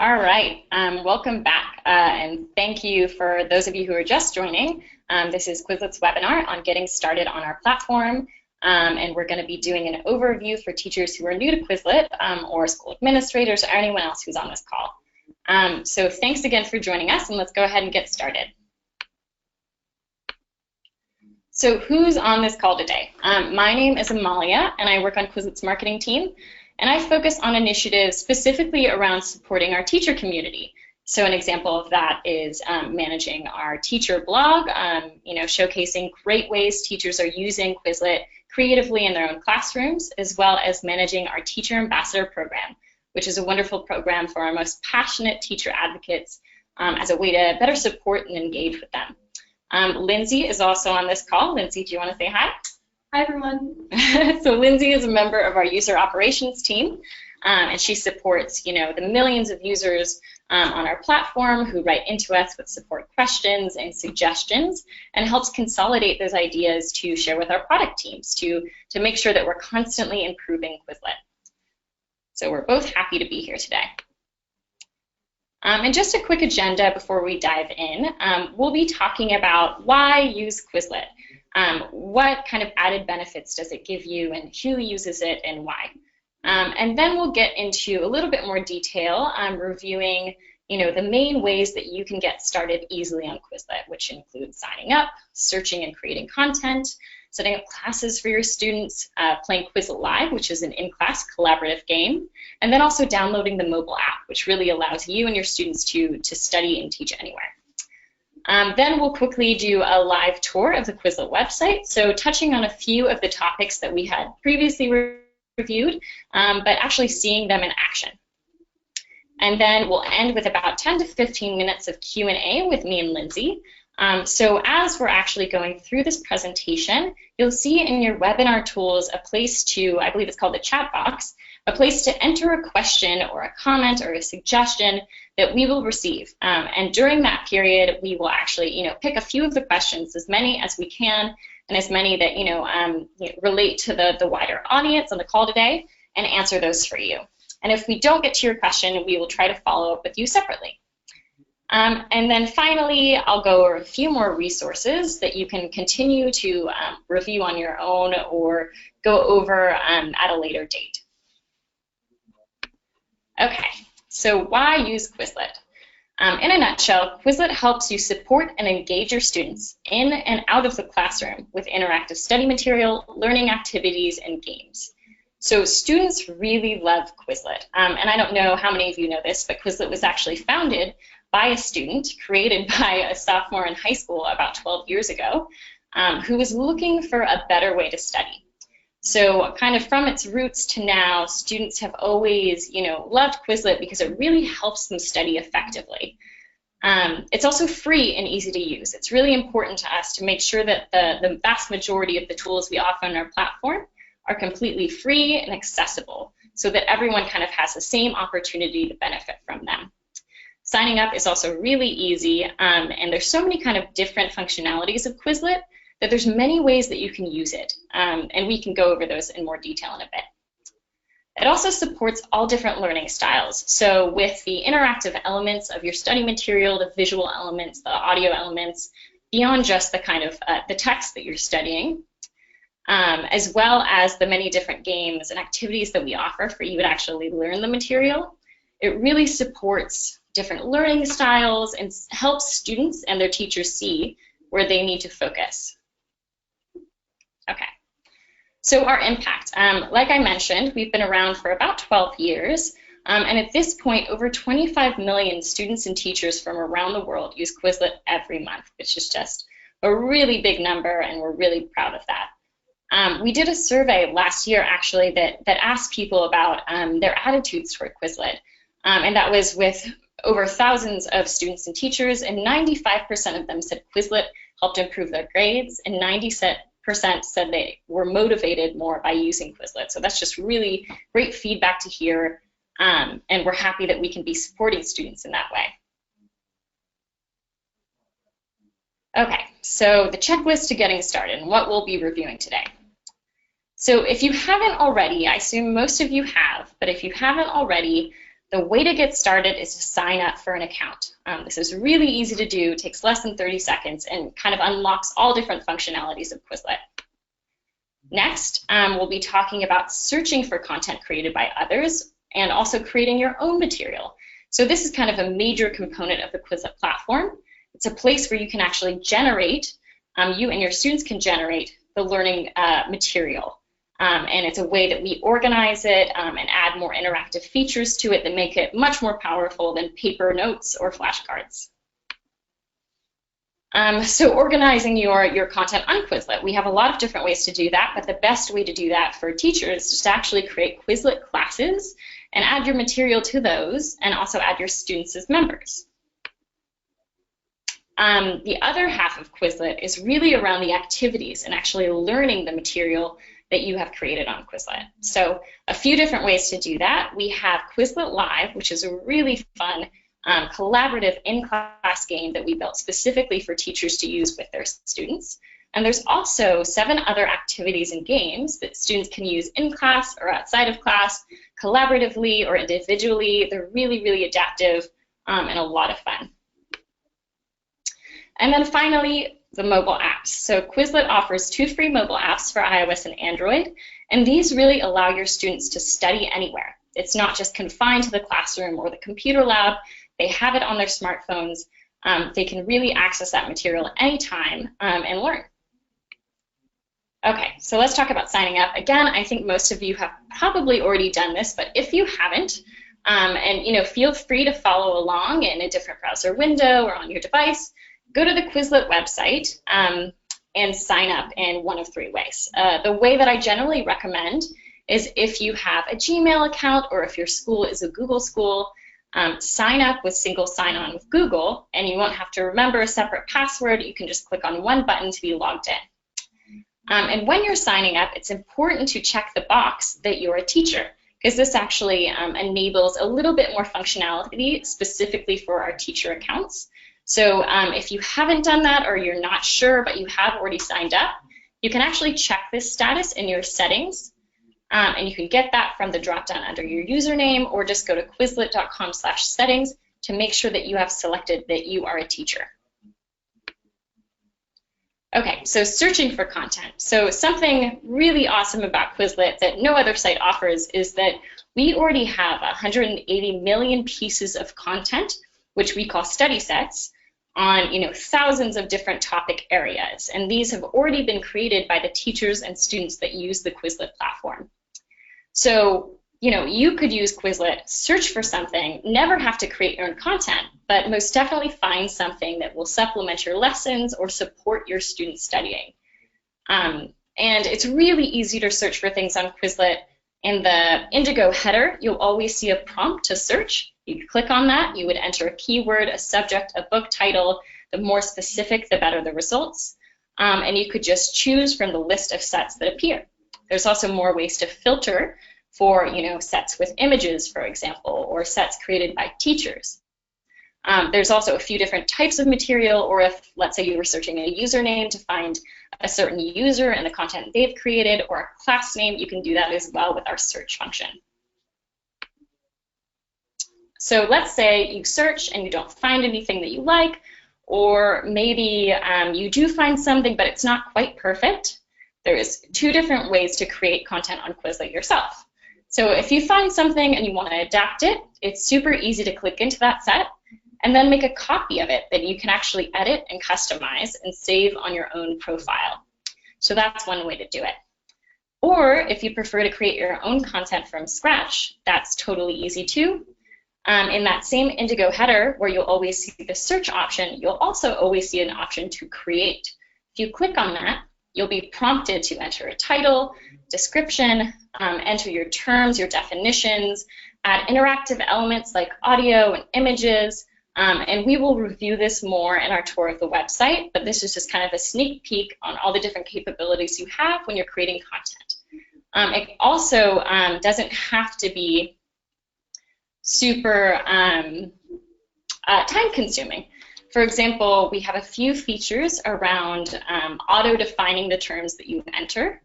All right, welcome back, and thank you for those of you who are just joining. This is Quizlet's webinar on getting started on our platform, and we're going to be doing an overview for teachers who are new to Quizlet, or school administrators, or anyone else who's on this call. So thanks again for joining us, and let's go ahead and get started. So who's on this call today? My name is Amalia, and I work on Quizlet's marketing team. And I focus on initiatives specifically around supporting our teacher community. So an example of that is managing our teacher blog, showcasing great ways teachers are using Quizlet creatively in their own classrooms, as well as managing our Teacher Ambassador program, which is a wonderful program for our most passionate teacher advocates as a way to better support and engage with them. Lindsay is also on this call. Lindsay, do you want to say hi? Hi, everyone. So Lindsay is a member of our user operations team, and she supports, the millions of users on our platform who write into us with support questions and suggestions, and helps consolidate those ideas to share with our product teams to make sure that we're constantly improving Quizlet. So we're both happy to be here today. And just a quick agenda before we dive in. We'll be talking about why use Quizlet. What kind of added benefits does it give you, and who uses it and why? And then we'll get into a little bit more detail reviewing the main ways that you can get started easily on Quizlet, which include signing up, searching and creating content, setting up classes for your students, playing Quizlet Live, which is an in-class collaborative game, and then also downloading the mobile app, which really allows you and your students to study and teach anywhere. Then we'll quickly do a live tour of the Quizlet website, so touching on a few of the topics that we had previously reviewed, but actually seeing them in action. And then we'll end with about 10 to 15 minutes of Q&A with me and Lindsay. So as we're actually going through this presentation, you'll see in your webinar tools a place to, I believe it's called the chat box, a place to enter a question or a comment or a suggestion that we will receive. And during that period, we will actually, pick a few of the questions, as many as we can, and as many that, relate to the wider audience on the call today, and answer those for you. And if we don't get to your question, we will try to follow up with you separately. And then finally, I'll go over a few more resources that you can continue to review on your own or go over at a later date. Okay, so why use Quizlet? In a nutshell, Quizlet helps you support and engage your students in and out of the classroom with interactive study material, learning activities, and games. So students really love Quizlet. And I don't know how many of you know this, but Quizlet was actually founded by a student, created by a sophomore in high school about 12 years ago, who was looking for a better way to study. So kind of from its roots to now, students have always, loved Quizlet because it really helps them study effectively. It's also free and easy to use. It's really important to us to make sure that the vast majority of the tools we offer on our platform are completely free and accessible so that everyone kind of has the same opportunity to benefit from them. Signing up is also really easy, and there's so many kind of different functionalities of Quizlet that there's many ways that you can use it, and we can go over those in more detail in a bit. It also supports all different learning styles. So with the interactive elements of your study material, the visual elements, the audio elements, beyond just the kind of the text that you're studying, as well as the many different games and activities that we offer for you to actually learn the material, it really supports different learning styles and helps students and their teachers see where they need to focus. Okay, so our impact. Like I mentioned, we've been around for about 12 years, and at this point, over 25 million students and teachers from around the world use Quizlet every month, which is just a really big number, and we're really proud of that. We did a survey last year, actually, that asked people about their attitudes toward Quizlet, and that was with over thousands of students and teachers, and 95% of them said Quizlet helped improve their grades, and 90% said they were motivated more by using Quizlet. So that's just really great feedback to hear, and we're happy that we can be supporting students in that way. Okay, so the checklist to getting started and what we'll be reviewing today. So if you haven't already, I assume most of you have, but if you haven't already, The way to get started is to sign up for an account. This is really easy to do, takes less than 30 seconds, and kind of unlocks all different functionalities of Quizlet. Next, we'll be talking about searching for content created by others and also creating your own material. So this is kind of a major component of the Quizlet platform. It's a place where you can actually generate, you and your students can generate the learning material. And it's a way that we organize it and add more interactive features to it that make it much more powerful than paper notes or flashcards. So organizing your content on Quizlet, we have a lot of different ways to do that, but the best way to do that for teachers is to actually create Quizlet classes and add your material to those, and also add your students as members. The other half of Quizlet is really around the activities and actually learning the material that you have created on Quizlet. So a few different ways to do that. We have Quizlet Live, which is a really fun collaborative in-class game that we built specifically for teachers to use with their students. And there's also 7 other activities and games that students can use in class or outside of class, collaboratively or individually. They're really, really adaptive and a lot of fun. And then finally, the mobile apps. So Quizlet offers 2 free mobile apps for iOS and Android, and these really allow your students to study anywhere. It's not just confined to the classroom or the computer lab. They have it on their smartphones. They can really access that material anytime and learn. Okay, so let's talk about signing up. Again, I think most of you have probably already done this, but if you haven't, and feel free to follow along in a different browser window or on your device, go to the Quizlet website and sign up in one of 3 ways. The way that I generally recommend is if you have a Gmail account or if your school is a Google school, sign up with single sign-on with Google, and you won't have to remember a separate password. You can just click on one button to be logged in. And when you're signing up, it's important to check the box that you're a teacher, because this actually enables a little bit more functionality specifically for our teacher accounts. So if you haven't done that or you're not sure but you have already signed up, you can actually check this status in your settings, and you can get that from the drop-down under your username, or just go to quizlet.com/settings to make sure that you have selected that you are a teacher. Okay, so searching for content. So something really awesome about Quizlet that no other site offers is that we already have 180 million pieces of content, which we call study sets, on thousands of different topic areas. And these have already been created by the teachers and students that use the Quizlet platform. So you could use Quizlet, search for something, never have to create your own content, but most definitely find something that will supplement your lessons or support your student studying. And it's really easy to search for things on Quizlet. In the Indigo header, you'll always see a prompt to search. You click on that, you would enter a keyword, a subject, a book title. The more specific, the better the results. And you could just choose from the list of sets that appear. There's also more ways to filter for sets with images, for example, or sets created by teachers. There's also a few different types of material, or if, let's say, you were searching a username to find a certain user and the content they've created, or a class name, you can do that as well with our search function. So let's say you search and you don't find anything that you like, or maybe you do find something, but it's not quite perfect. There's 2 different ways to create content on Quizlet yourself. So if you find something and you want to adapt it, it's super easy to click into that set and then make a copy of it that you can actually edit and customize and save on your own profile. So that's one way to do it. Or if you prefer to create your own content from scratch, that's totally easy too. In that same Indigo header where you'll always see the search option, you'll also always see an option to create. If you click on that, you'll be prompted to enter a title, description, enter your terms, your definitions, add interactive elements like audio and images, and we will review this more in our tour of the website, but this is just kind of a sneak peek on all the different capabilities you have when you're creating content. It also doesn't have to be super time-consuming. For example, we have a few features around auto-defining the terms that you enter,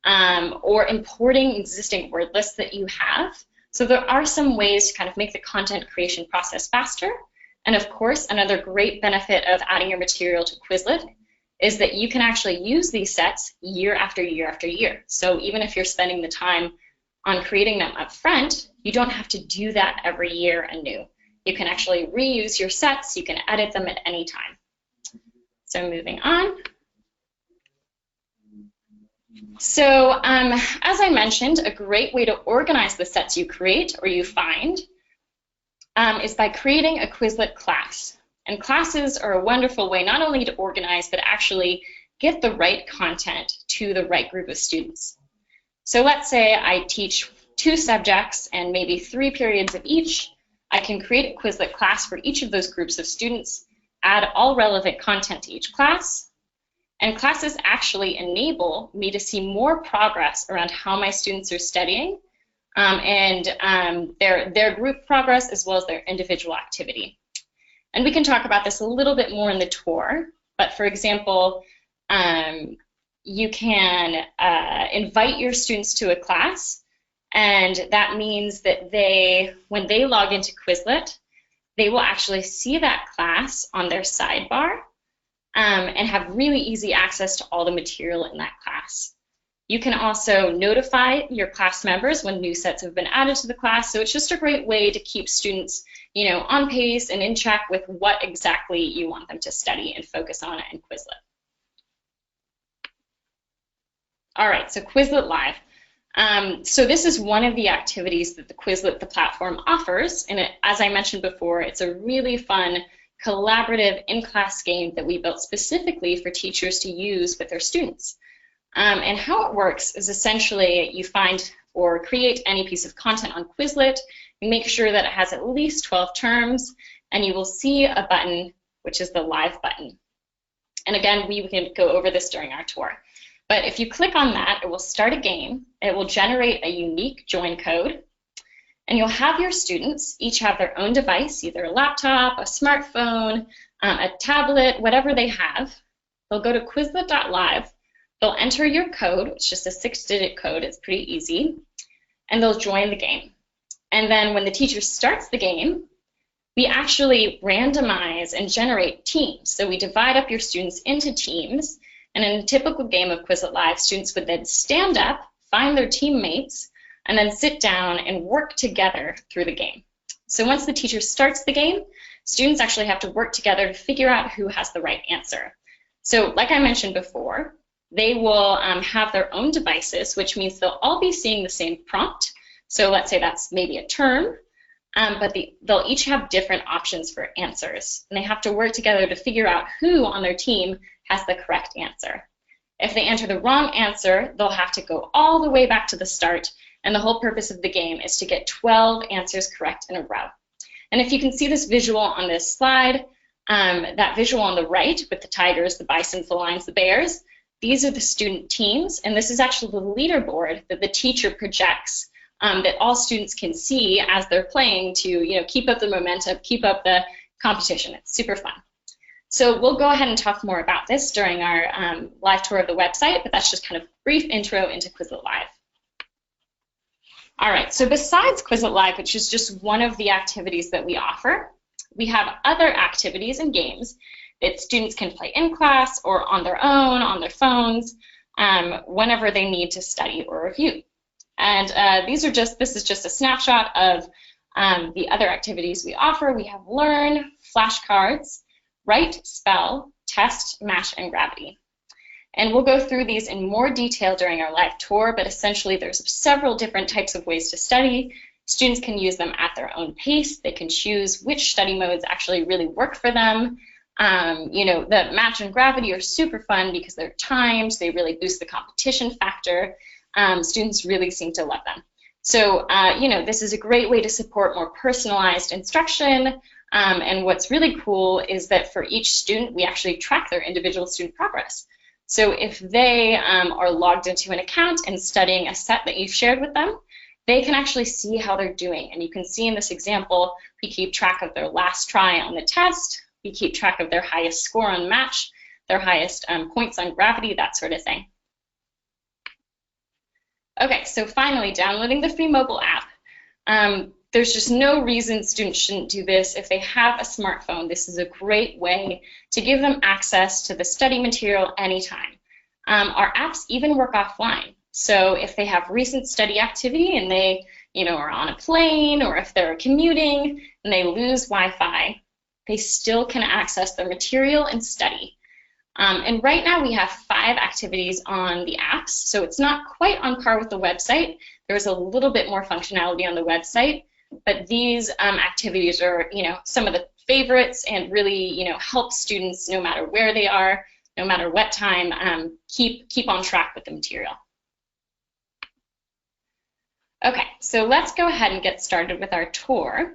or importing existing word lists that you have. So there are some ways to kind of make the content creation process faster. And of course, another great benefit of adding your material to Quizlet is that you can actually use these sets year after year after year. So even if you're spending the time on creating them up front, you don't have to do that every year anew. You can actually reuse your sets, you can edit them at any time. So moving on. So as I mentioned, a great way to organize the sets you create or you find is by creating a Quizlet class. And classes are a wonderful way not only to organize, but actually get the right content to the right group of students. So let's say I teach 2 subjects and maybe 3 periods of each. I can create a Quizlet class for each of those groups of students, add all relevant content to each class, and classes actually enable me to see more progress around how my students are studying and their group progress as well as their individual activity. And we can talk about this a little bit more in the tour, but for example, you can invite your students to a class, and that means that when they log into Quizlet, they will actually see that class on their sidebar and have really easy access to all the material in that class. You can also notify your class members when new sets have been added to the class, so it's just a great way to keep students, you know, on pace and in check with what exactly you want them to study and focus on in Quizlet. All right, so Quizlet Live. So this is one of the activities that the Quizlet, the platform, offers, and as I mentioned before, it's a really fun, collaborative in-class game that we built specifically for teachers to use with their students. And how it works is essentially you find or create any piece of content on Quizlet, you make sure that it has at least 12 terms, and you will see a button, which is the live button. And again, we can go over this during our tour. But if you click on that, it will start a game, it will generate a unique join code, and you'll have your students each have their own device, either a laptop, a smartphone, a tablet, whatever they have. They'll go to Quizlet.live, they'll enter your code, which is just a 6-digit code, it's pretty easy, and they'll join the game. And then when the teacher starts the game, we actually randomize and generate teams. So we divide up your students into teams, and in a typical game of Quizlet Live, students would then stand up, find their teammates, and then sit down and work together through the game. So once the teacher starts the game, students actually have to work together to figure out who has the right answer. So like I mentioned before, they will have their own devices, which means they'll all be seeing the same prompt. So let's say that's maybe a term, but they'll each have different options for answers. And they have to work together to figure out who on their team has the correct answer. If they enter the wrong answer, they'll have to go all the way back to the start, and the whole purpose of the game is to get 12 answers correct in a row. And if you can see this visual on this slide, that visual on the right with the tigers, the bisons, the lions, the bears, these are the student teams, and this is actually the leaderboard that the teacher projects that all students can see as they're playing to keep up the momentum, keep up the competition. It's super fun. So we'll go ahead and talk more about this during our live tour of the website, but that's just kind of a brief intro into Quizlet Live. All right, so besides Quizlet Live, which is just one of the activities that we offer, we have other activities and games that students can play in class or on their own, on their phones, whenever they need to study or review. And this is just a snapshot of the other activities we offer. We have Learn, flashcards, Write, Spell, Test, Match, and Gravity. And we'll go through these in more detail during our live tour, but essentially there's several different types of ways to study. Students can use them at their own pace. They can choose which study modes actually really work for them. The Match and Gravity are super fun because they're timed. They really boost the competition factor. Students really seem to love them. So, this is a great way to support more personalized instruction. And what's really cool is that for each student, we actually track their individual student progress. So if they are logged into an account and studying a set that you've shared with them, they can actually see how they're doing. And you can see in this example, we keep track of their last try on the test, we keep track of their highest score on Match, their highest points on Gravity, that sort of thing. Okay, so finally, downloading the free mobile app. There's just no reason students shouldn't do this. If they have a smartphone, this is a great way to give them access to the study material anytime. Our apps even work offline. So if they have recent study activity and they, are on a plane, or if they're commuting and they lose Wi-Fi, they still can access their material and study. And right now we have 5 activities on the apps, so it's not quite on par with the website. There's a little bit more functionality on the website, but these activities are, some of the favorites and really, help students no matter where they are, no matter what time, keep on track with the material. Okay, so let's go ahead and get started with our tour.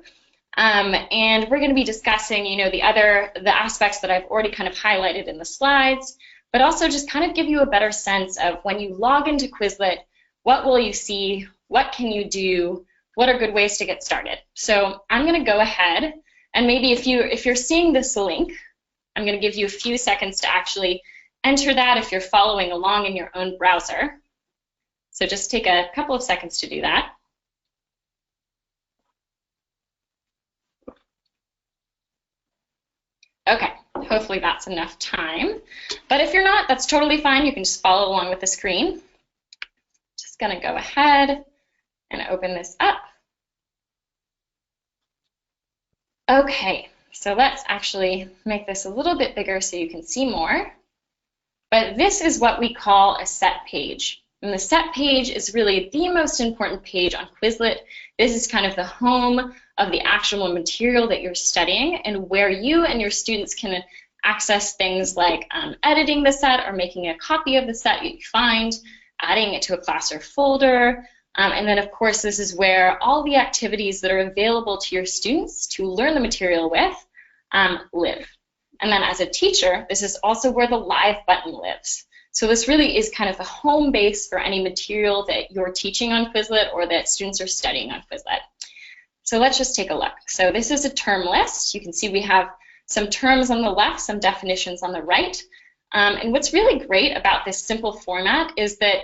And we're going to be discussing, the aspects that I've already kind of highlighted in the slides, but also just kind of give you a better sense of when you log into Quizlet, what will you see, what can you do, what are good ways to get started. So I'm going to go ahead and maybe if you're seeing this link, I'm going to give you a few seconds to actually enter that if you're following along in your own browser. So just take a couple of seconds to do that. Okay, hopefully that's enough time. But if you're not, that's totally fine. You can just follow along with the screen. Just going to go ahead and open this up. Okay, so let's actually make this a little bit bigger so you can see more. But this is what we call a set page. And the set page is really the most important page on Quizlet. This is kind of the home of the actual material that you're studying and where you and your students can access things like editing the set or making a copy of the set that you find, adding it to a class or folder. And then, of course, this is where all the activities that are available to your students to learn the material with live. And then as a teacher, this is also where the live button lives. So this really is kind of the home base for any material that you're teaching on Quizlet or that students are studying on Quizlet. So let's just take a look. So this is a term list. You can see we have some terms on the left, some definitions on the right. And what's really great about this simple format is that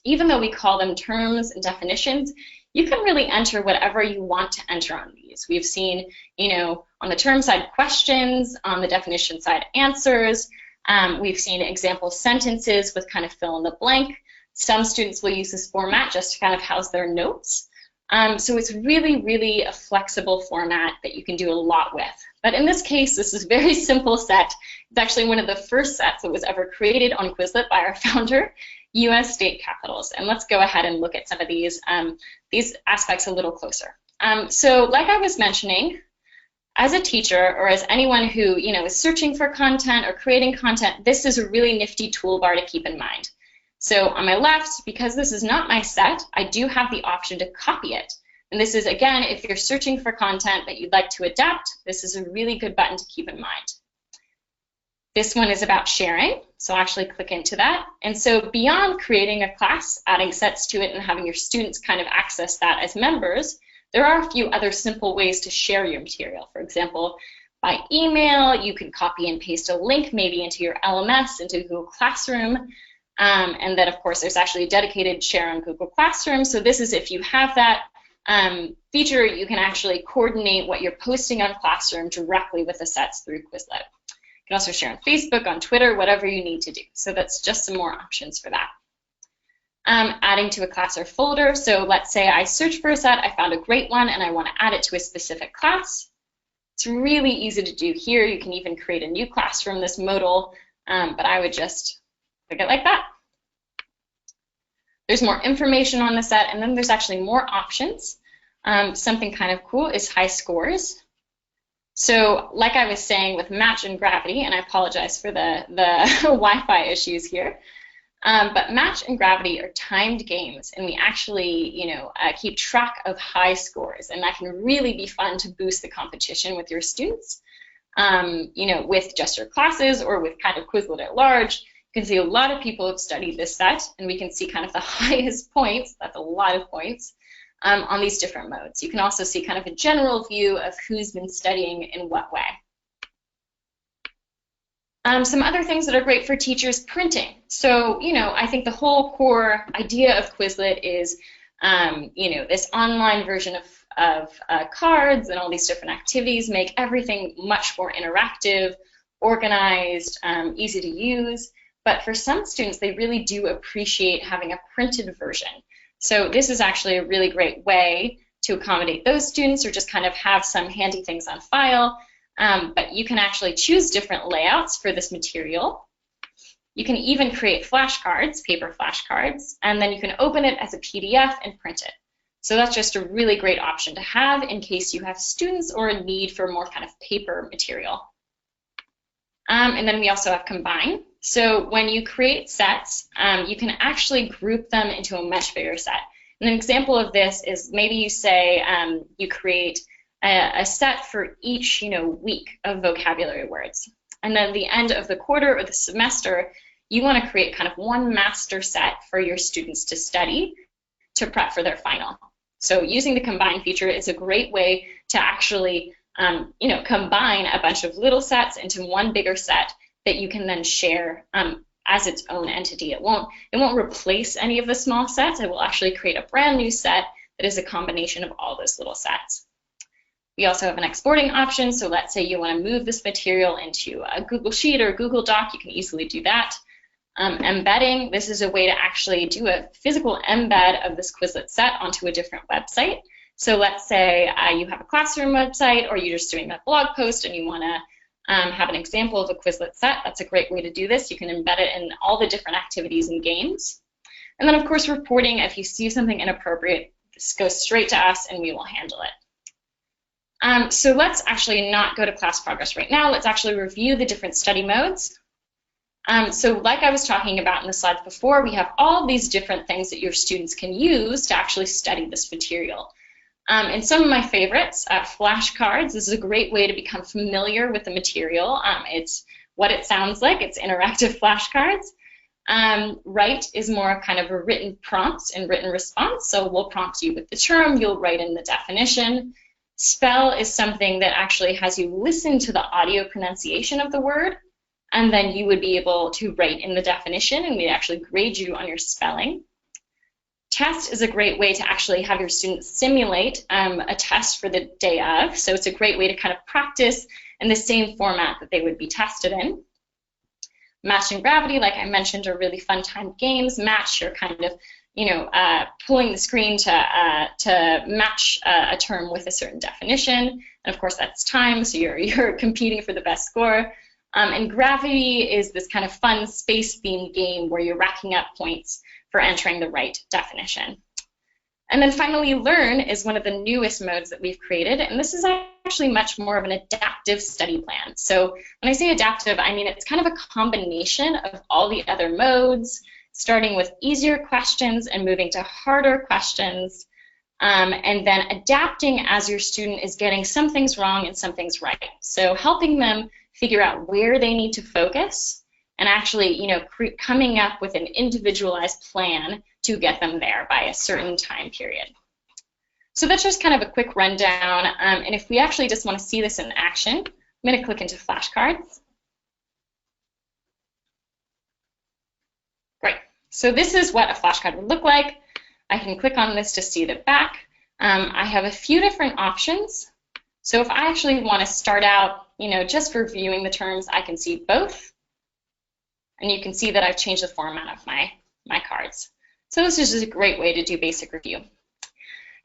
even though we call them terms and definitions, you can really enter whatever you want to enter on these. We've seen, on the term side, questions, on the definition side, answers. We've seen example sentences with kind of fill in the blank. Some students will use this format just to kind of house their notes. So it's really, really a flexible format that you can do a lot with. But in this case, this is a very simple set. It's actually one of the first sets that was ever created on Quizlet by our founder, U.S. state capitals. And let's go ahead and look at some of these aspects a little closer. So like I was mentioning, as a teacher or as anyone who is searching for content or creating content, this is a really nifty toolbar to keep in mind. So on my left, because this is not my set, I do have the option to copy it. And this is, again, if you're searching for content that you'd like to adapt, this is a really good button to keep in mind. This one is about sharing, so I'll actually click into that. And so beyond creating a class, adding sets to it, and having your students kind of access that as members, there are a few other simple ways to share your material. For example, by email, you can copy and paste a link maybe into your LMS, into Google Classroom. And then, of course, there's actually a dedicated share on Google Classroom. So this is if you have that feature, you can actually coordinate what you're posting on Classroom directly with the sets through Quizlet. You can also share on Facebook, on Twitter, whatever you need to do. So that's just some more options for that. Adding to a class or folder. So let's say I searched for a set, I found a great one, and I want to add it to a specific class. It's really easy to do here. You can even create a new class from this modal, but I would just click it like that. There's more information on the set, and then there's actually more options. Something kind of cool is high scores. So like I was saying with match and gravity, and I apologize for the Wi-Fi issues here, but match and gravity are timed games, and we actually, keep track of high scores, and that can really be fun to boost the competition with your students, with just your classes or with kind of Quizlet at large. You can see a lot of people have studied this set, and we can see kind of the highest points, that's a lot of points, on these different modes. You can also see kind of a general view of who's been studying in what way. Some other things that are great for teachers, printing. So, I think the whole core idea of Quizlet is, this online version cards and all these different activities make everything much more interactive, organized, easy to use. But for some students, they really do appreciate having a printed version. So this is actually a really great way to accommodate those students, or just kind of have some handy things on file. But you can actually choose different layouts for this material. You can even create flashcards, paper flashcards, and then you can open it as a PDF and print it. So that's just a really great option to have in case you have students or a need for more kind of paper material. And then we also have combine. So when you create sets, you can actually group them into a much bigger set. And an example of this is maybe you say you create a set for each week of vocabulary words. And then at the end of the quarter or the semester, you want to create kind of one master set for your students to study to prep for their final. So using the combine feature is a great way to actually combine a bunch of little sets into one bigger set that you can then share as its own entity. It won't replace any of the small sets. It will actually create a brand new set that is a combination of all those little sets. We also have an exporting option. So let's say you want to move this material into a Google Sheet or a Google Doc, you can easily do that. Embedding, this is a way to actually do a physical embed of this Quizlet set onto a different website. So let's say you have a classroom website, or you're just doing a blog post and you want to have an example of a Quizlet set. That's a great way to do this. You can embed it in all the different activities and games. And then, of course, reporting. If you see something inappropriate, just go straight to us and we will handle it. So let's actually not go to class progress right now. Let's actually review the different study modes. So like I was talking about in the slides before, we have all these different things that your students can use to actually study this material. And some of my favorites, flashcards. This is a great way to become familiar with the material. It's what it sounds like. It's interactive flashcards. Write is more of kind of a written prompt and written response. So we'll prompt you with the term. You'll write in the definition. Spell is something that actually has you listen to the audio pronunciation of the word, and then you would be able to write in the definition, and we actually grade you on your spelling. Test is a great way to actually have your students simulate a test for the day of. So it's a great way to kind of practice in the same format that they would be tested in. Match and gravity, like I mentioned, are really fun timed games. Match, you're kind of pulling the screen to match a term with a certain definition. And of course that's time, so you're competing for the best score. And gravity is this kind of fun space-themed game where you're racking up points for entering the right definition. And then finally, learn is one of the newest modes that we've created, and this is actually much more of an adaptive study plan. So when I say adaptive, I mean it's kind of a combination of all the other modes, starting with easier questions and moving to harder questions, and then adapting as your student is getting some things wrong and some things right. So helping them figure out where they need to focus, and actually, coming up with an individualized plan to get them there by a certain time period. So that's just kind of a quick rundown. And if we actually just want to see this in action, I'm going to click into flashcards. Great. So this is what a flashcard would look like. I can click on this to see the back. I have a few different options. So if I actually want to start out, just reviewing the terms, I can see both. And you can see that I've changed the format of my cards. So this is just a great way to do basic review.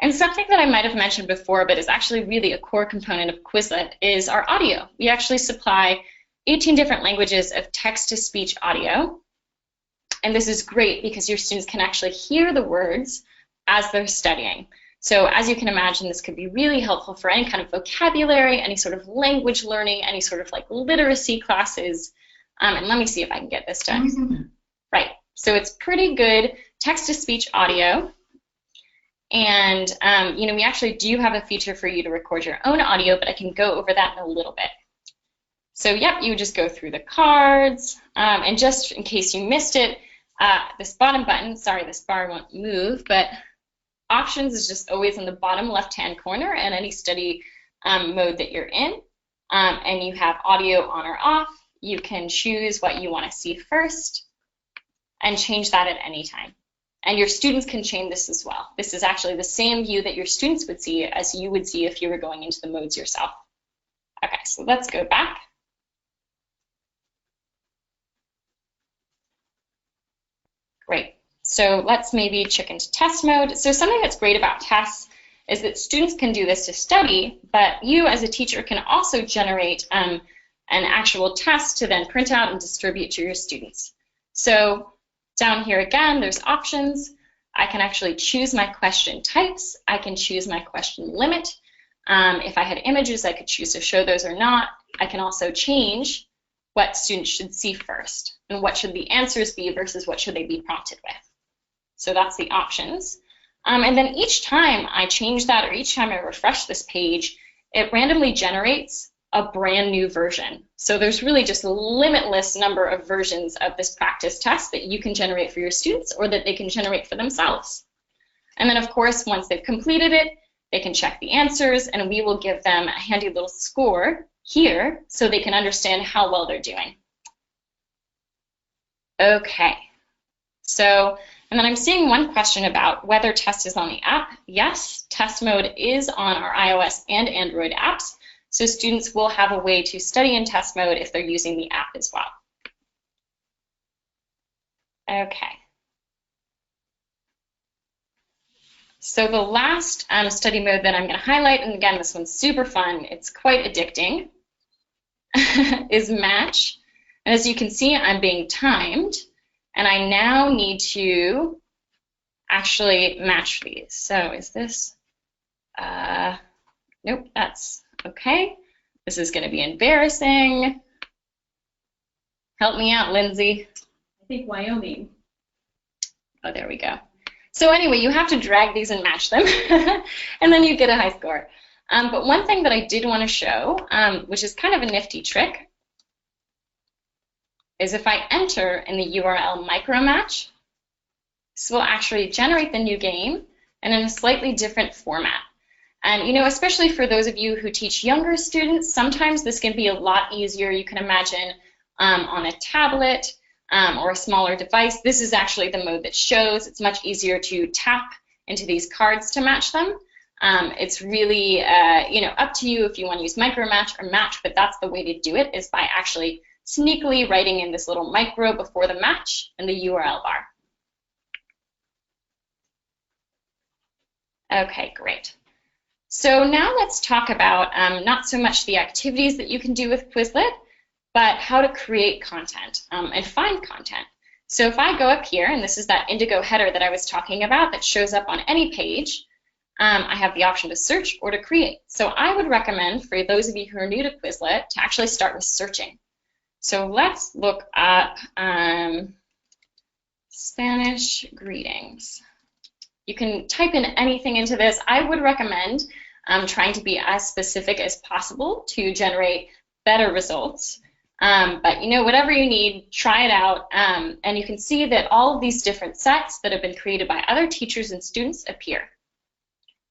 And something that I might have mentioned before, but is actually really a core component of Quizlet, is our audio. We actually supply 18 different languages of text-to-speech audio. And this is great because your students can actually hear the words as they're studying. So as you can imagine, this could be really helpful for any kind of vocabulary, any sort of language learning, any sort of like literacy classes. And let me see if I can get this done. Right, so it's pretty good text-to-speech audio. And we actually do have a feature for you to record your own audio, but I can go over that in a little bit. So yep, you would just go through the cards, and just in case you missed it, this bottom button, sorry, this bar won't move, but options is just always in the bottom left-hand corner in any study mode that you're in. And you have audio on or off. You can choose what you want to see first and change that at any time. And your students can change this as well. This is actually the same view that your students would see as you would see if you were going into the modes yourself. Okay, so let's go back. Great. So let's maybe check into test mode. So something that's great about tests is that students can do this to study, but you as a teacher can also generate an actual test to then print out and distribute to your students. So down here again, there's options. I can actually choose my question types. I can choose my question limit. If I had images, I could choose to show those or not. I can also change what students should see first and what should the answers be versus what should they be prompted with. So that's the options. And then each time I change that or each time I refresh this page, it randomly generates a brand new version. So there's really just a limitless number of versions of this practice test that you can generate for your students or that they can generate for themselves. And then of course, once they've completed it, they can check the answers and we will give them a handy little score here so they can understand how well they're doing. Okay, so, and then I'm seeing one question about whether test is on the app. Yes, test mode is on our iOS and Android apps, so students will have a way to study in test mode if they're using the app as well. Okay. So the last study mode that I'm going to highlight, and again, this one's super fun, it's quite addicting, is match. And as you can see, I'm being timed, and I now need to actually match these. So is this, nope, that's okay. This is going to be embarrassing. Help me out, Lindsay. I think Wyoming. Oh, there we go. So anyway, you have to drag these and match them, and then you get a high score. But one thing that I did want to show, which is kind of a nifty trick, is if I enter in the URL micromatch, this will actually generate the new game and in a slightly different format. And you know, especially for those of you who teach younger students, sometimes this can be a lot easier. You can imagine on a tablet or a smaller device. This is actually the mode that shows. It's much easier to tap into these cards to match them. It's really you know, up to you if you want to use micromatch or match, but that's the way to do it, is by actually sneakily writing in this little micro before the match in the URL bar. Okay, great. So now let's talk about not so much the activities that you can do with Quizlet, but how to create content and find content. So if I go up here, and this is that indigo header that I was talking about that shows up on any page, I have the option to search or to create. So I would recommend for those of you who are new to Quizlet to actually start with searching. So let's look up Spanish greetings. You can type in anything into this. I would recommend trying to be as specific as possible to generate better results. But you know, whatever you need, try it out. And you can see that all of these different sets that have been created by other teachers and students appear.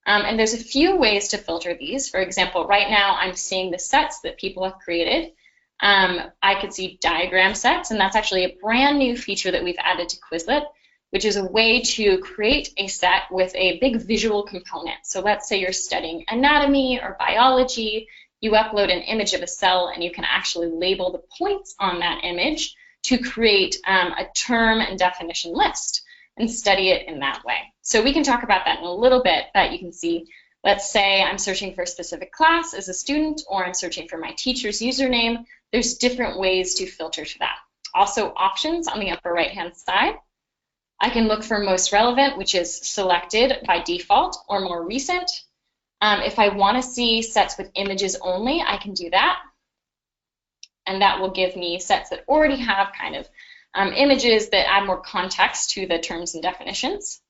And there's a few ways to filter these. For example, right now I'm seeing the sets that people have created. I could see diagram sets, and that's actually a brand new feature that we've added to Quizlet, which is a way to create a set with a big visual component. So let's say you're studying anatomy or biology, you upload an image of a cell and you can actually label the points on that image to create a term and definition list and study it in that way. So we can talk about that in a little bit, but you can see, let's say I'm searching for a specific class as a student, or I'm searching for my teacher's username. There's different ways to filter to that. Also options on the upper right-hand side. I can look for most relevant, which is selected by default, or more recent. If I want to see sets with images only, I can do that. And that will give me sets that already have kind of images that add more context to the terms and definitions.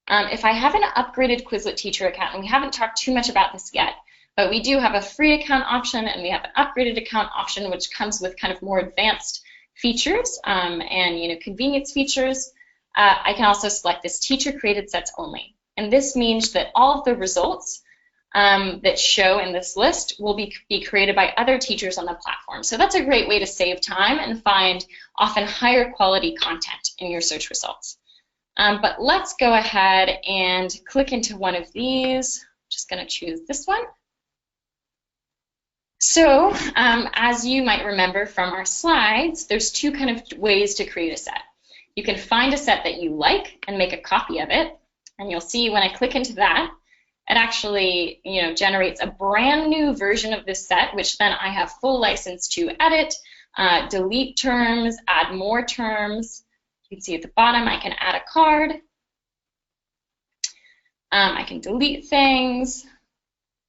If I have an upgraded Quizlet teacher account, and we haven't talked too much about this yet, but we do have a free account option and we have an upgraded account option, which comes with kind of more advanced features and you know, convenience features. I can also select this teacher created sets only. And this means that all of the results that show in this list will be created by other teachers on the platform. So that's a great way to save time and find often higher quality content in your search results. But let's go ahead and click into one of these. Just going to choose this one. So as you might remember from our slides, there's two kind of ways to create a set. You can find a set that you like and make a copy of it. And you'll see when I click into that, it actually generates a brand new version of this set, which then I have full license to edit, delete terms, add more terms. You can see at the bottom I can add a card. I can delete things.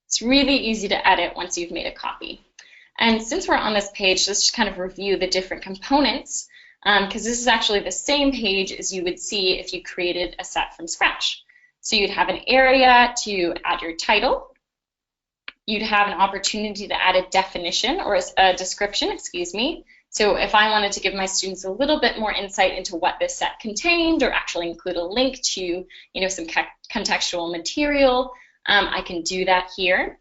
It's really easy to edit once you've made a copy. And since we're on this page, let's just kind of review the different components, because this is actually the same page as you would see if you created a set from scratch. So you'd have an area to add your title. You'd have an opportunity to add a definition or a description, excuse me. So if I wanted to give my students a little bit more insight into what this set contained, or actually include a link to some contextual material, I can do that here.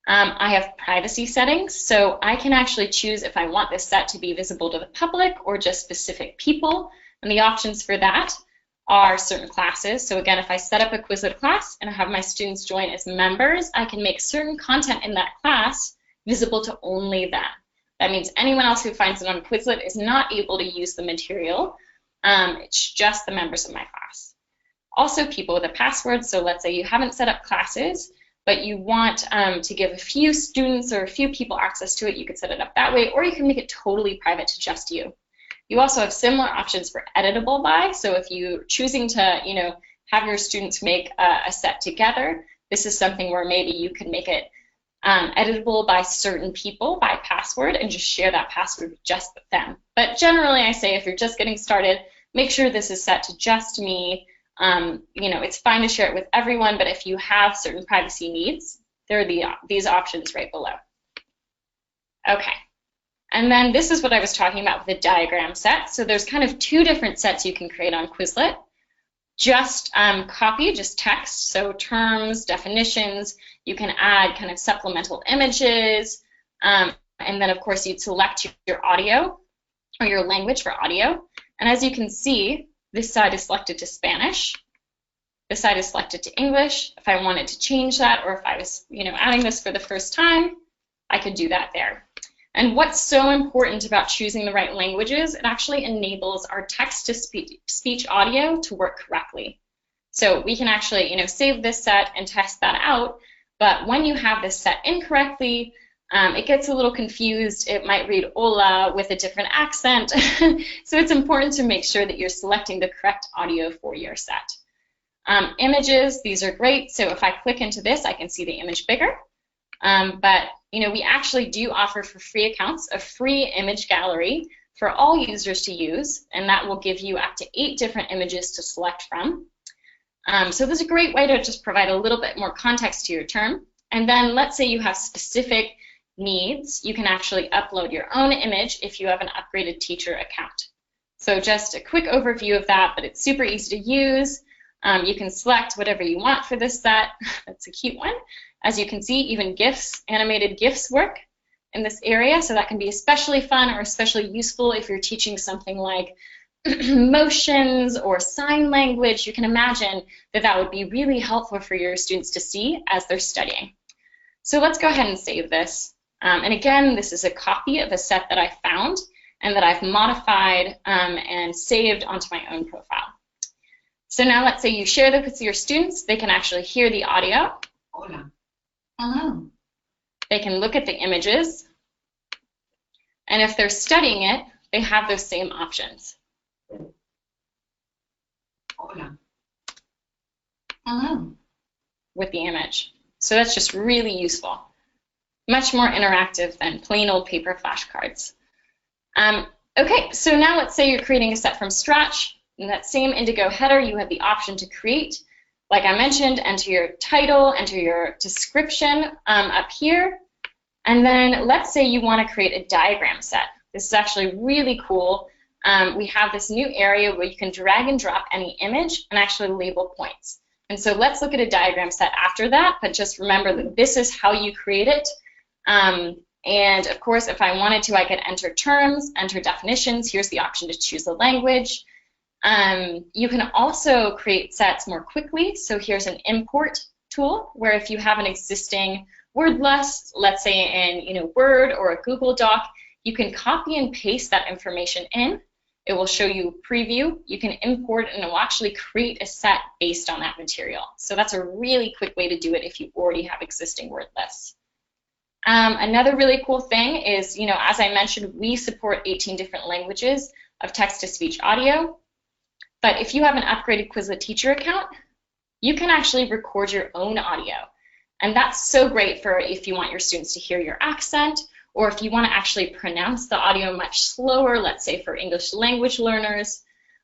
I have privacy settings, so I can actually choose if I want this set to be visible to the public or just specific people. And the options for that are certain classes. So again, if I set up a Quizlet class and I have my students join as members, I can make certain content in that class visible to only them. That means anyone else who finds it on Quizlet is not able to use the material. It's just the members of my class. Also, people with a password. So let's say you haven't set up classes, but you want to give a few students or a few people access to it. You could set it up that way, or you can make it totally private to just you. You also have similar options for editable by. So if you're choosing to have your students make a set together, this is something where maybe you can make it editable by certain people by password and just share that password with just them. But generally I say if you're just getting started, make sure this is set to just me. It's fine to share it with everyone, but if you have certain privacy needs, there are these options right below. Okay, and then this is what I was talking about with the diagram set. So there's kind of two different sets you can create on Quizlet. Just copy, just text, so terms, definitions. You can add kind of supplemental images, and then of course you'd select your audio or your language for audio. And as you can see, this side is selected to Spanish. This side is selected to English. If I wanted to change that, or if I was adding this for the first time, I could do that there. And what's so important about choosing the right languages, it actually enables our text-to-speech audio to work correctly. So we can actually save this set and test that out, but when you have this set incorrectly, it gets a little confused. It might read hola with a different accent. So it's important to make sure that you're selecting the correct audio for your set. Images, these are great. So if I click into this, I can see the image bigger. But we actually do offer for free accounts a free image gallery for all users to use, and that will give you up to 8 different images to select from. So this is a great way to just provide a little bit more context to your term. And then let's say you have specific needs, you can actually upload your own image if you have an upgraded teacher account. So just a quick overview of that, but it's super easy to use. You can select whatever you want for this set. That's a cute one. As you can see, even GIFs, animated GIFs work in this area, so that can be especially fun or especially useful if you're teaching something like motions or sign language. You can imagine that that would be really helpful for your students to see as they're studying. So let's go ahead and save this. And again, this is a copy of a set that I found and that I've modified and saved onto my own profile. So now let's say you share this with your students. They can actually hear the audio. Hola. Hello. They can look at the images. And if they're studying it, they have those same options. Hola. Hello. With the image. So that's just really useful. Much more interactive than plain old paper flashcards. Okay, so now let's say you're creating a set from scratch. In that same Indigo header, you have the option to create. Like I mentioned, enter your title, enter your description up here. And then let's say you want to create a diagram set. This is actually really cool. We have this new area where you can drag and drop any image and actually label points. And so let's look at a diagram set after that, but just remember that this is how you create it. And of course, if I wanted to, I could enter terms, enter definitions. Here's the option to choose a language. You can also create sets more quickly. So here's an import tool where if you have an existing word list, let's say in Word or a Google Doc, you can copy and paste that information in. It will show you preview. You can import and it will actually create a set based on that material. So that's a really quick way to do it if you already have existing word lists. Another really cool thing is, as I mentioned, we support 18 different languages of text-to-speech audio. But if you have an upgraded Quizlet teacher account, you can actually record your own audio. And that's so great for if you want your students to hear your accent, or if you want to actually pronounce the audio much slower, let's say for English language learners,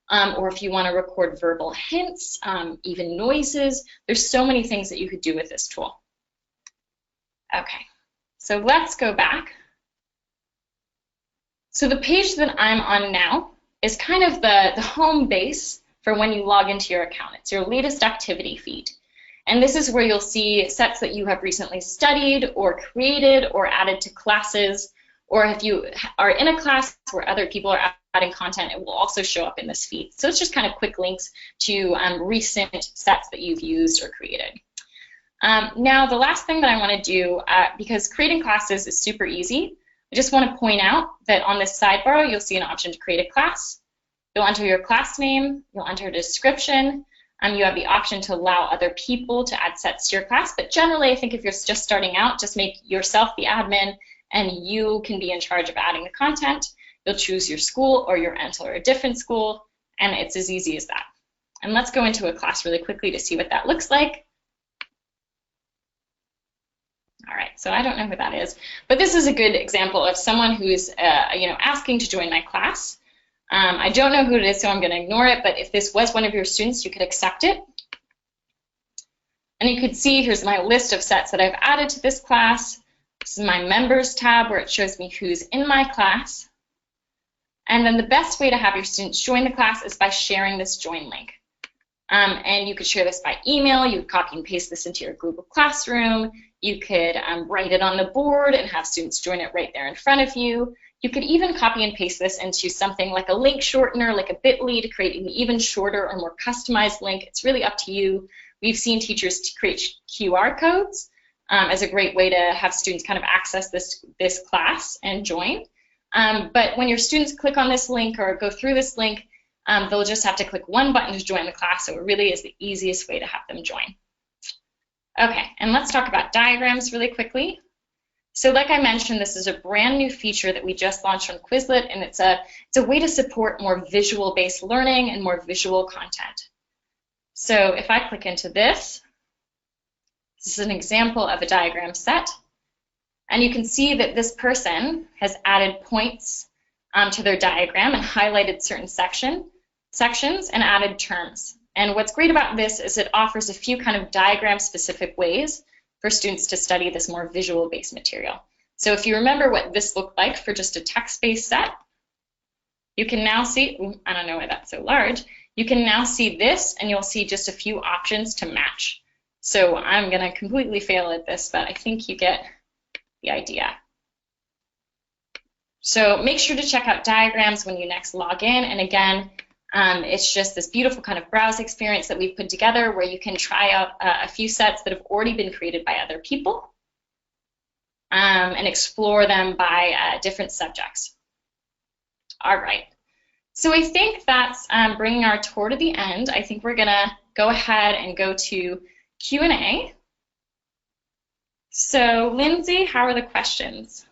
or if you want to record verbal hints, even noises. There's so many things that you could do with this tool. Okay, so let's go back. So the page that I'm on now is kind of the home base for when you log into your account. It's your latest activity feed. And this is where you'll see sets that you have recently studied or created or added to classes, or if you are in a class where other people are adding content, it will also show up in this feed. So it's just kind of quick links to recent sets that you've used or created. Now, the last thing that I want to do, because creating classes is super easy, I just want to point out that on this sidebar, you'll see an option to create a class. You'll enter your class name, you'll enter a description, you have the option to allow other people to add sets to your class, but generally I think if you're just starting out, just make yourself the admin and you can be in charge of adding the content. You'll choose your school or you'll enter a different school, and it's as easy as that. And let's go into a class really quickly to see what that looks like. All right, so I don't know who that is, but this is a good example of someone who's asking to join my class. I don't know who it is, so I'm going to ignore it, but if this was one of your students, you could accept it. And you could see here's my list of sets that I've added to this class. This is my members tab where it shows me who's in my class. And then the best way to have your students join the class is by sharing this join link. And you could share this by email, you could copy and paste this into your Google Classroom, you could write it on the board and have students join it right there in front of you. You could even copy and paste this into something like a link shortener, like a bit.ly, to create an even shorter or more customized link. It's really up to you. We've seen teachers create QR codes as a great way to have students kind of access this class and join. But when your students click on this link or go through this link, they'll just have to click one button to join the class, so it really is the easiest way to have them join. Okay, and let's talk about diagrams really quickly. So like I mentioned, this is a brand new feature that we just launched on Quizlet, and it's a way to support more visual-based learning and more visual content. So if I click into this is an example of a diagram set, and you can see that this person has added points to their diagram and highlighted certain sections and added terms. And what's great about this is it offers a few kind of diagram-specific ways for students to study this more visual-based material. So if you remember what this looked like for just a text-based set, you can now see, I don't know why that's so large, you can now see this and you'll see just a few options to match. So I'm going to completely fail at this, but I think you get the idea. So make sure to check out diagrams when you next log in, and again, it's just this beautiful kind of browse experience that we've put together where you can try out a few sets that have already been created by other people and explore them by different subjects. All right, so I think that's bringing our tour to the end. I think we're gonna go ahead and go to Q&A. So Lindsay, how are the questions?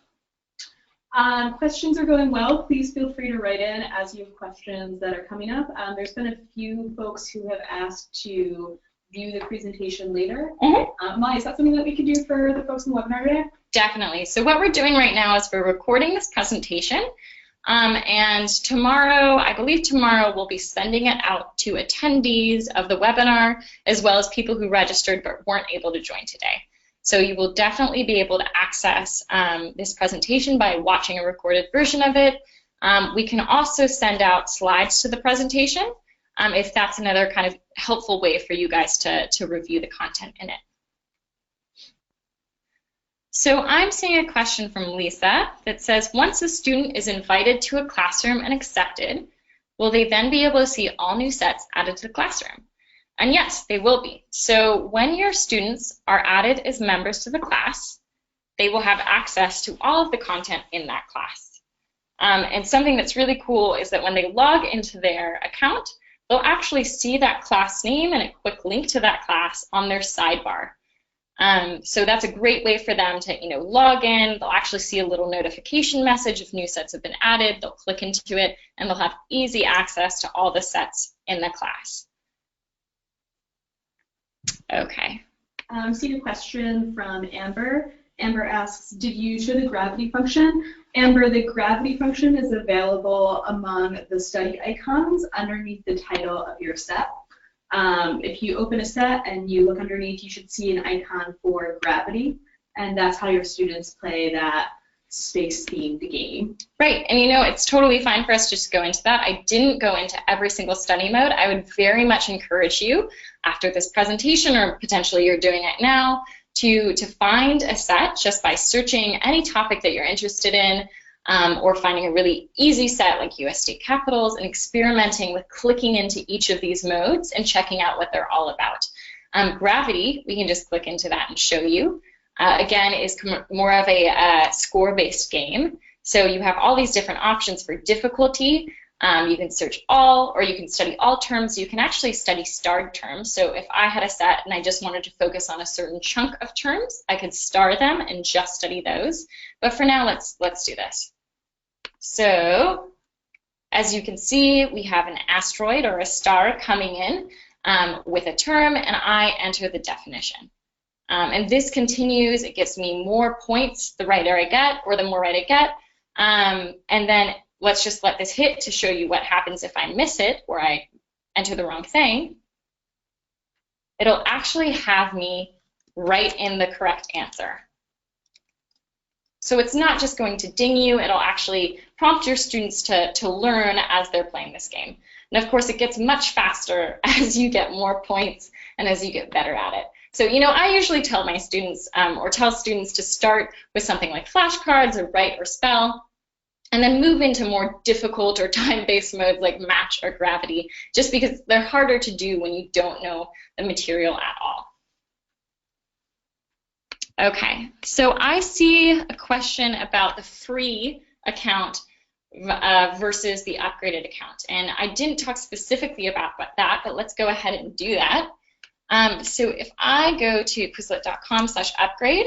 Questions are going well. Please feel free to write in as you have questions that are coming up. There's been a few folks who have asked to view the presentation later. Molly, is that something that we could do for the folks in the webinar today? Definitely. So what we're doing right now is we're recording this presentation, and tomorrow, I believe tomorrow, we'll be sending it out to attendees of the webinar as well as people who registered but weren't able to join today. So you will definitely be able to access this presentation by watching a recorded version of it. We can also send out slides to the presentation if that's another kind of helpful way for you guys to review the content in it. So I'm seeing a question from Lisa that says, once a student is invited to a classroom and accepted, will they then be able to see all new sets added to the classroom? And yes, they will be. So when your students are added as members to the class, they will have access to all of the content in that class. And something that's really cool is that when they log into their account, they'll actually see that class name and a quick link to that class on their sidebar. So that's a great way for them to, log in. They'll actually see a little notification message if new sets have been added. They'll click into it, and they'll have easy access to all the sets in the class. Okay. See a question from Amber. Amber asks, did you show the gravity function? Amber, the gravity function is available among the study icons underneath the title of your set. If you open a set and you look underneath, you should see an icon for gravity, and that's how your students play that space-themed game. Right, and it's totally fine for us to just go into that. I didn't go into every single study mode. I would very much encourage you, after this presentation, or potentially you're doing it now, to find a set just by searching any topic that you're interested in, or finding a really easy set like US state capitals, and experimenting with clicking into each of these modes and checking out what they're all about. Gravity, we can just click into that and show you. Again, is more of a score-based game. So you have all these different options for difficulty. You can search all, or you can study all terms. You can actually study starred terms. So if I had a set and I just wanted to focus on a certain chunk of terms, I could star them and just study those. But for now, let's do this. So as you can see, we have an asteroid or a star coming in with a term, and I enter the definition. And this continues. It gives me more points the righter I get, or the more right I get. And then let's just let this hit to show you what happens if I miss it, or I enter the wrong thing. It'll actually have me write in the correct answer. So it's not just going to ding you, it'll actually prompt your students to learn as they're playing this game. And of course, it gets much faster as you get more points and as you get better at it. So, I usually tell my students, or tell students to start with something like flashcards or write or spell, and then move into more difficult or time-based modes like match or gravity, just because they're harder to do when you don't know the material at all. Okay, so I see a question about the free account versus the upgraded account. And I didn't talk specifically about that, but let's go ahead and do that. So if I go to Quizlet.com/upgrade,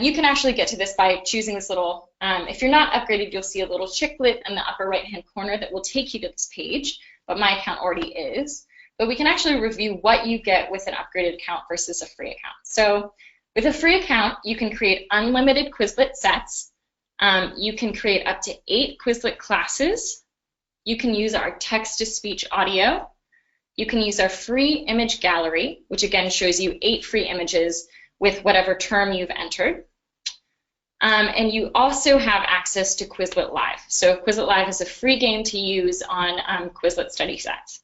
you can actually get to this by choosing this little, if you're not upgraded, you'll see a little chiclet in the upper right-hand corner that will take you to this page, but my account already is. But we can actually review what you get with an upgraded account versus a free account. So with a free account, you can create unlimited Quizlet sets. You can create up to 8 Quizlet classes. You can use our text-to-speech audio. You can use our free image gallery, which again shows you 8 free images with whatever term you've entered. And you also have access to Quizlet Live. So Quizlet Live is a free game to use on Quizlet study sets.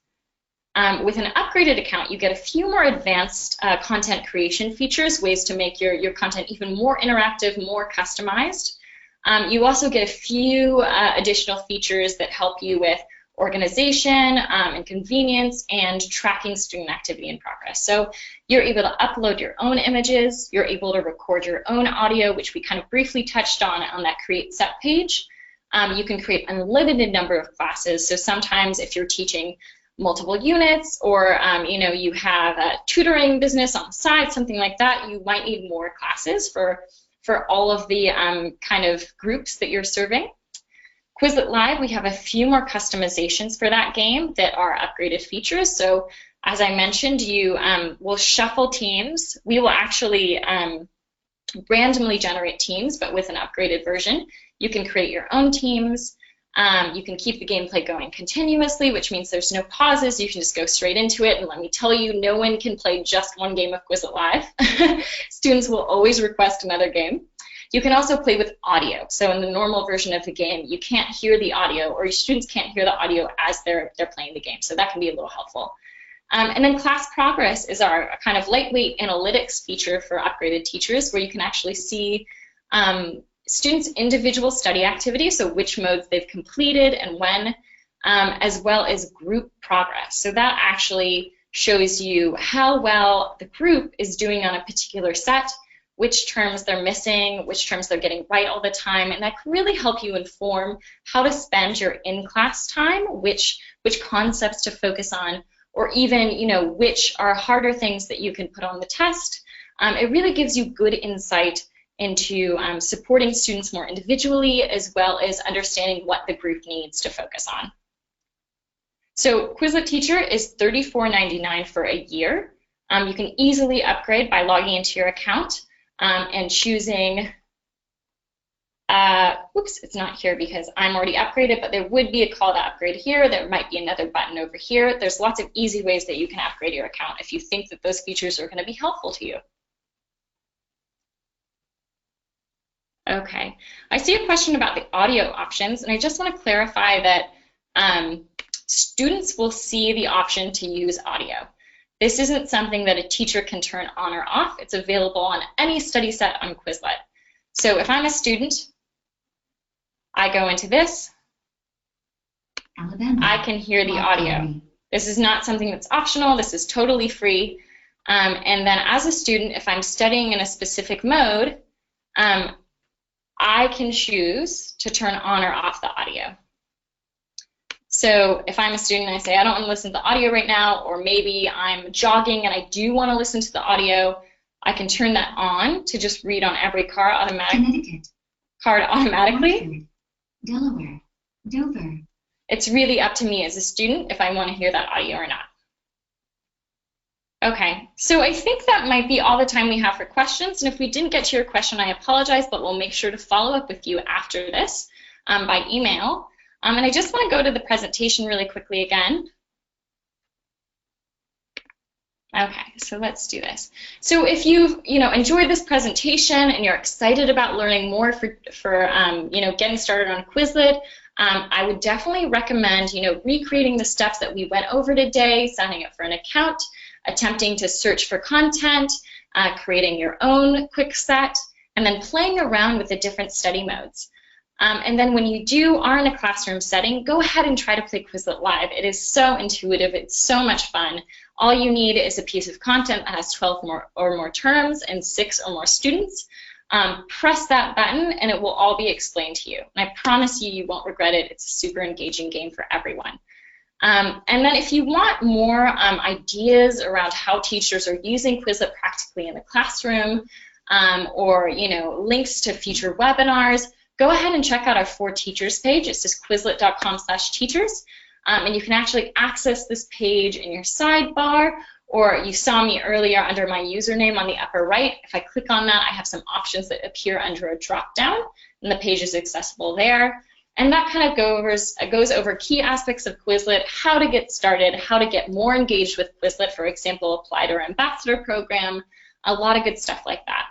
With an upgraded account, you get a few more advanced content creation features, ways to make your content even more interactive, more customized. You also get a few additional features that help you with organization and convenience and tracking student activity in progress. So you're able to upload your own images, you're able to record your own audio, which we kind of briefly touched on that Create Set page. You can create an unlimited number of classes. So sometimes if you're teaching multiple units, or you have a tutoring business on the side, something like that, you might need more classes for all of the kind of groups that you're serving. Quizlet Live, we have a few more customizations for that game that are upgraded features. So as I mentioned, you will shuffle teams. We will actually randomly generate teams, but with an upgraded version. You can create your own teams. You can keep the gameplay going continuously, which means there's no pauses. You can just go straight into it. And let me tell you, no one can play just one game of Quizlet Live. Students will always request another game. You can also play with audio. So in the normal version of the game, you can't hear the audio, or your students can't hear the audio as they're playing the game. So that can be a little helpful. And then Class Progress is our kind of lightweight analytics feature for upgraded teachers, where you can actually see students' individual study activity, so which modes they've completed and when. as well as group progress. So that actually shows you how well the group is doing on a particular set, which terms they're missing, which terms they're getting right all the time, and that can really help you inform how to spend your in-class time, which concepts to focus on, or even, you know, which are harder things that you can put on the test. It really gives you good insight into supporting students more individually, as well as understanding what the group needs to focus on. So Quizlet Teacher is $34.99 for a year. You can easily upgrade by logging into your account and choosing, whoops, it's not here because I'm already upgraded, but there would be a call to upgrade here. There might be another button over here. There's lots of easy ways that you can upgrade your account if you think that those features are going to be helpful to you. Okay, I see a question about the audio options, and I just want to clarify that students will see the option to use audio. This isn't something that a teacher can turn on or off. It's available on any study set on Quizlet. So if I'm a student, I go into this, Alabama. I can hear the audio. This is not something that's optional. This is totally free. And then as a student, if I'm studying in a specific mode, I can choose to turn on or off the audio. So if I'm a student and I say, I don't want to listen to the audio right now, or maybe I'm jogging and I do want to listen to the audio, I can turn that on to just read on every card automatically. Watford, Delaware, Dover. It's really up to me as a student if I want to hear that audio or not. Okay, so I think that might be all the time we have for questions, and if we didn't get to your question, I apologize, but we'll make sure to follow up with you after this by email. And I just want to go to the presentation really quickly again. Okay, so let's do this. So if you've enjoyed this presentation and you're excited about learning more for getting started on Quizlet, I would definitely recommend recreating the steps that we went over today, signing up for an account, attempting to search for content, creating your own quick set, and then playing around with the different study modes. And then when you are in a classroom setting, go ahead and try to play Quizlet Live. It is so intuitive. It's so much fun. All you need is a piece of content that has 12 or more terms and 6 or more students. Press that button and it will all be explained to you. And I promise you, you won't regret it. It's a super engaging game for everyone. And then if you want more ideas around how teachers are using Quizlet practically in the classroom, or links to future webinars, go ahead and check out our For Teachers page. It's just quizlet.com/teachers. And you can actually access this page in your sidebar, or you saw me earlier under my username on the upper right. If I click on that, I have some options that appear under a drop-down, and the page is accessible there. And that kind of goes over key aspects of Quizlet, how to get started, how to get more engaged with Quizlet, for example, apply to our ambassador program, a lot of good stuff like that.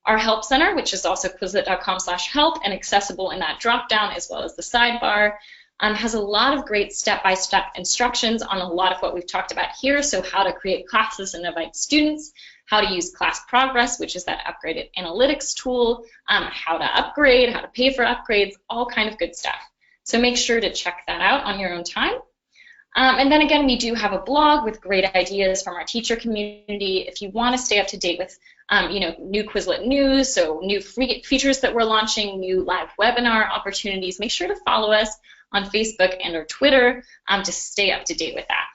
Our Help Center, which is also quizlet.com/help and accessible in that drop-down as well as the sidebar, has a lot of great step-by-step instructions on a lot of what we've talked about here. So how to create classes and invite students, how to use Class Progress, which is that upgraded analytics tool, how to upgrade, how to pay for upgrades, all kind of good stuff. So make sure to check that out on your own time. And then again, we do have a blog with great ideas from our teacher community. If you want to stay up to date with new Quizlet news, so new free features that we're launching, new live webinar opportunities, make sure to follow us on Facebook and or Twitter to stay up to date with that.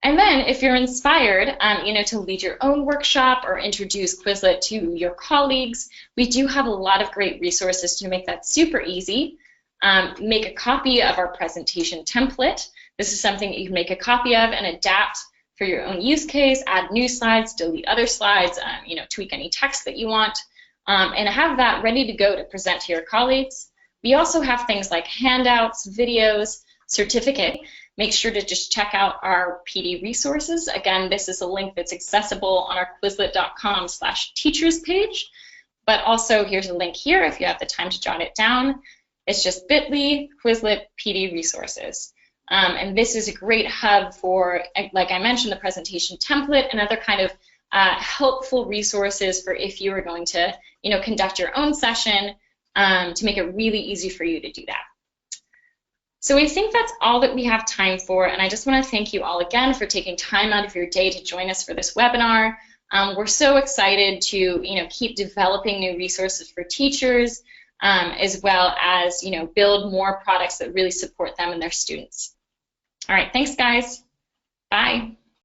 And then if you're inspired to lead your own workshop or introduce Quizlet to your colleagues, we do have a lot of great resources to make that super easy. Make a copy of our presentation template. This is something that you can make a copy of and adapt for your own use case, add new slides, delete other slides, tweak any text that you want, and have that ready to go to present to your colleagues. We also have things like handouts, videos, certificate. Make sure to just check out our PD resources. Again, this is a link that's accessible on our quizlet.com/teachers page, but also here's a link here if you have the time to jot it down. It's just bit.ly Quizlet PD resources. And this is a great hub for, like I mentioned, the presentation template and other kind of helpful resources for if you are going to conduct your own session to make it really easy for you to do that. So I think that's all that we have time for, and I just want to thank you all again for taking time out of your day to join us for this webinar. We're so excited to keep developing new resources for teachers, as well as build more products that really support them and their students. All right, thanks guys. Bye.